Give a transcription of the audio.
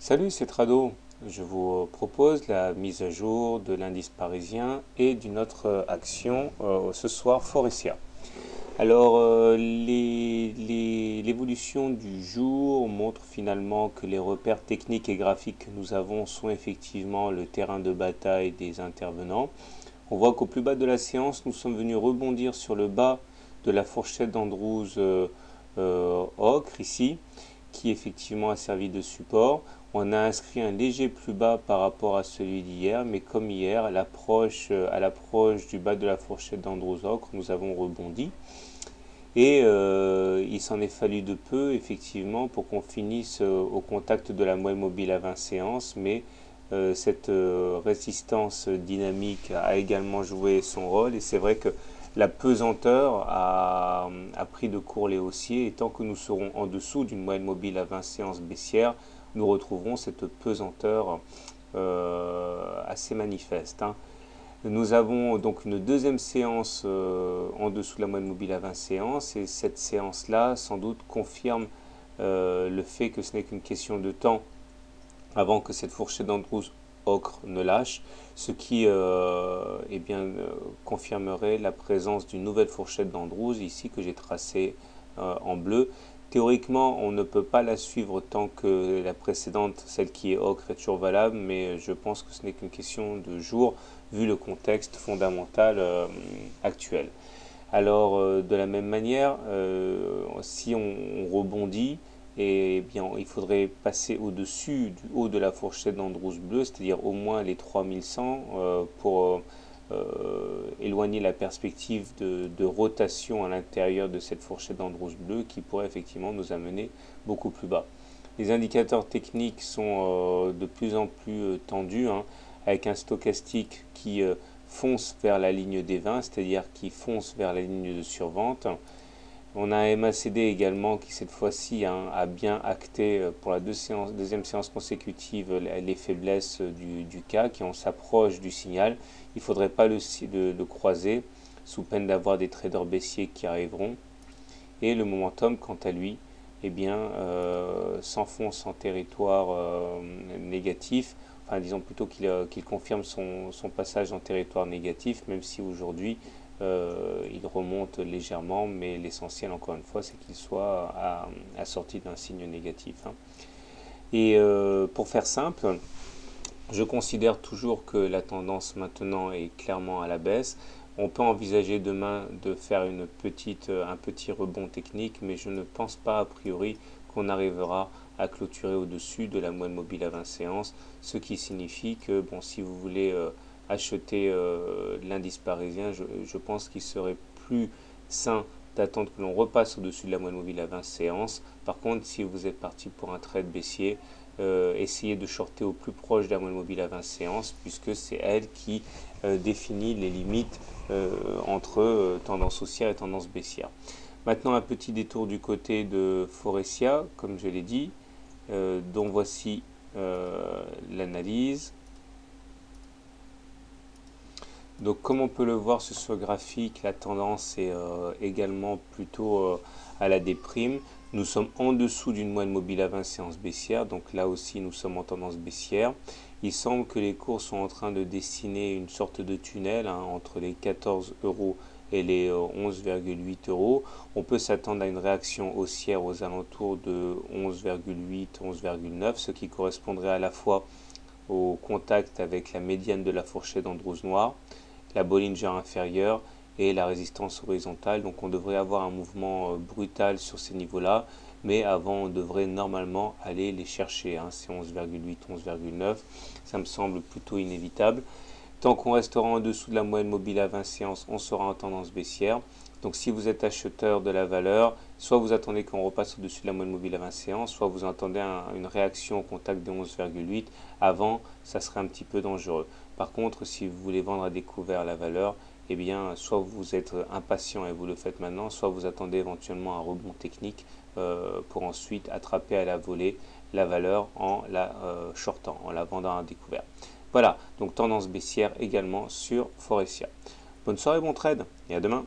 Salut, c'est Trado. Je vous propose la mise à jour de l'indice parisien et d'une autre action ce soir, Forestia. Alors, l'évolution du jour montre finalement que les repères techniques et graphiques que nous avons sont effectivement le terrain de bataille des intervenants. On voit qu'au plus bas de la séance, nous sommes venus rebondir sur le bas de la fourchette d'Andrews ocre ici, qui effectivement a servi de support. On a inscrit un léger plus bas par rapport à celui d'hier, mais comme hier, à l'approche du bas de la fourchette d'Andrews ocre, nous avons rebondi. Et il s'en est fallu de peu, effectivement, pour qu'on finisse au contact de la moyenne mobile à 20 séances, mais cette résistance dynamique a également joué son rôle, et c'est vrai que la pesanteur a pris de court les haussiers, et tant que nous serons en dessous d'une moyenne mobile à 20 séances baissière, nous retrouverons cette pesanteur assez manifeste, hein. Nous avons donc une deuxième séance en dessous de la moyenne mobile à 20 séances, et cette séance-là sans doute confirme le fait que ce n'est qu'une question de temps avant que cette fourchette d'Andrews ocre ne lâche, ce qui confirmerait la présence d'une nouvelle fourchette d'Andrews ici que j'ai tracée en bleu. Théoriquement, on ne peut pas la suivre tant que la précédente, celle qui est ocre, est toujours valable, mais je pense que ce n'est qu'une question de jours vu le contexte fondamental actuel. Alors, de la même manière, si on rebondit, eh bien, il faudrait passer au-dessus du haut de la fourchette d'Andrews bleu, c'est-à-dire au moins les 3100 pour éloigner la perspective de rotation à l'intérieur de cette fourchette d'Andrews bleu qui pourrait effectivement nous amener beaucoup plus bas. Les indicateurs techniques sont de plus en plus tendus, hein, avec un stochastique qui fonce vers la ligne des 20, c'est-à-dire qui fonce vers la ligne de survente. On a un MACD également qui cette fois-ci a bien acté pour la deuxième séance consécutive les faiblesses du CAC et on s'approche du signal. Il ne faudrait pas le croiser sous peine d'avoir des traders baissiers qui arriveront. Et le momentum, quant à lui, eh bien, s'enfonce en territoire négatif. Enfin, disons plutôt qu'il confirme son passage en territoire négatif, même si aujourd'hui il remonte légèrement, mais l'essentiel, encore une fois, c'est qu'il soit assorti d'un signe négatif, hein. Et pour faire simple, je considère toujours que la tendance maintenant est clairement à la baisse. On peut envisager demain de faire un petit rebond technique, mais je ne pense pas a priori qu'on arrivera à clôturer au-dessus de la moyenne mobile à 20 séances, ce qui signifie que bon, si vous voulez acheter l'indice parisien, je pense qu'il serait plus sain d'attendre que l'on repasse au-dessus de la moyenne mobile à 20 séances. Par contre, si vous êtes parti pour un trade baissier, essayez de shorter au plus proche de la moyenne mobile à 20 séances, puisque c'est elle qui définit les limites entre tendance haussière et tendance baissière. Maintenant, un petit détour du côté de Forestia, comme je l'ai dit, dont voici l'analyse. Donc comme on peut le voir sur ce graphique, la tendance est également plutôt à la déprime. Nous sommes en dessous d'une moyenne mobile à 20 séances baissière, donc là aussi nous sommes en tendance baissière. Il semble que les cours sont en train de dessiner une sorte de tunnel, hein, entre les 14 euros et les 11,8 euros. On peut s'attendre à une réaction haussière aux alentours de 11,8, 11,9, ce qui correspondrait à la fois au contact avec la médiane de la fourchette d'Andrews noir, la Bollinger inférieure et la résistance horizontale. Donc on devrait avoir un mouvement brutal sur ces niveaux-là, mais avant on devrait normalement aller les chercher, hein. C'est 11,8, 11,9, ça me semble plutôt inévitable. Tant qu'on restera en dessous de la moyenne mobile à 20 séances, on sera en tendance baissière. Donc si vous êtes acheteur de la valeur, soit vous attendez qu'on repasse au-dessus de la moyenne mobile à 20 séances, soit vous attendez une réaction au contact des 11,8. Avant, ça serait un petit peu dangereux. Par contre, si vous voulez vendre à découvert la valeur, eh bien, soit vous êtes impatient et vous le faites maintenant, soit vous attendez éventuellement un rebond technique pour ensuite attraper à la volée la valeur en la shortant, en la vendant à découvert. Voilà, donc tendance baissière également sur Forestia. Bonne soirée, bon trade et à demain.